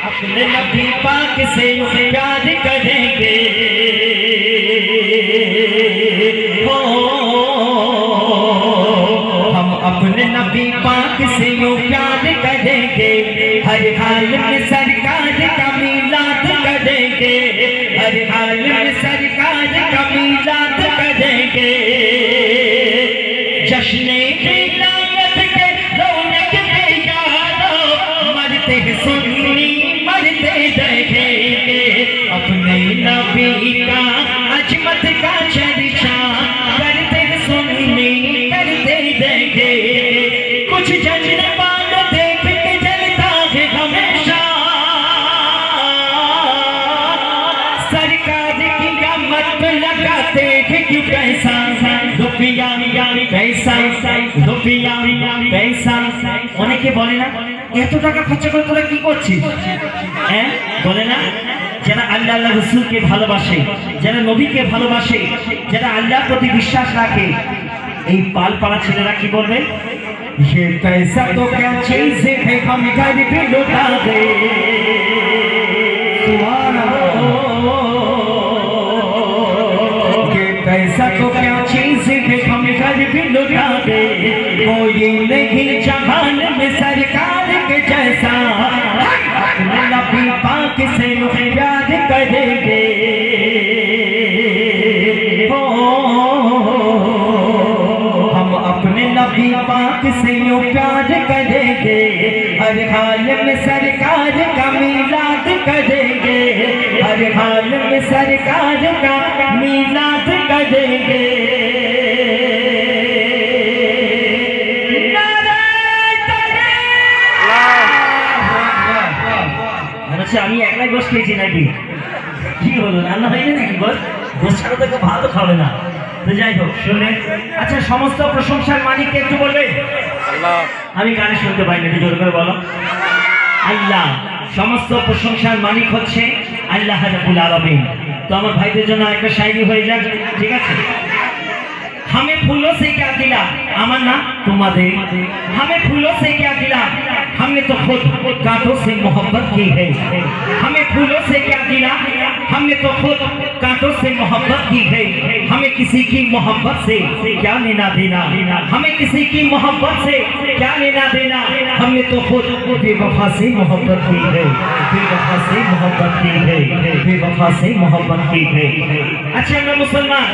अपने नबी पाक से प्यार करेंगे हो, हम अपने नबी पाक से यूं प्यार करेंगे, हर हाल में सरकार का मीलाद करेंगे, हर हाल में सरकार का मीलाद करेंगे। जश्न विलायत के रौनक पे यारो मरते सुन्नी मरते रहेंगे, अपने नबी का अजमत का चर्चा करते सुन्नी करते रहेंगे। कुछ जलने वाला देख के जलता है हमेशा, सरकार की आमद लगाते हैं क्यों पैसा रुपया पैसा रुपया पैसा। অনেকে বলে না এত টাকা খরচ করে তোরা কি করছিস, হ্যাঁ বলে না, যারা আল্লাহ আল্লাহ রসুলকে ভালোবাসে, যারা নবীকে ভালোবাসে, যারা আল্লাহর প্রতি বিশ্বাস রাখে, এই পালপাড়া ছেলেরা কি বলবে, ये पैसा तो क्या चीज है हम घर पे लुटा दे, सुभान अल्लाह। ये पैसा तो क्या चीज है हम घर पे लुटा दे, कोई नहीं जहान में सरकार के जैसा, अपने नबी पाक से प्यार करेंगे हो, हम अपने नबी पाक से यूं प्यार करेंगे, हर हाल में सरकार का मीलाद करेंगे, हर हाल में सरकार का मीलाद करेंगे। আমি একলাই গোশ খেয়েছি নাকি, কি হলো রান্না হয়নি নাকি, গোশ গোশ ছাড়া তো ভালো খাবে না। তো যাই হোক শুনলেন, আচ্ছা সমস্ত প্রশংসার মালিককে একটু বলবেন আল্লাহ। আমি গানে শুনতে পাই না, একটু জোর করে বলো আল্লাহ। সমস্ত প্রশংসার মালিক হচ্ছে আল্লাহ রাব্বুল আলামিন। তো আমার ভাইদের জন্য একটা শায়রি হয়ে যাক, ঠিক আছে। हमें फूलों से क्या दिला अमरना तुम्हारे, हमें फूलों से क्या दिला, हमने तो खुद कांटों से मोहब्बत की है, हमें फूलों से क्या दिला, हमने तो खुद कांटों से मोहब्बत की है, हमें किसी की मोहब्बत से क्या लेना देना, हमें किसी की मोहब्बत से क्या लेना देना, हमने तो खुद बेवफा से मोहब्बत की है, बेवफा से मोहब्बत की है, बेवफा से मोहब्बत की है। अच्छा मैं मुसलमान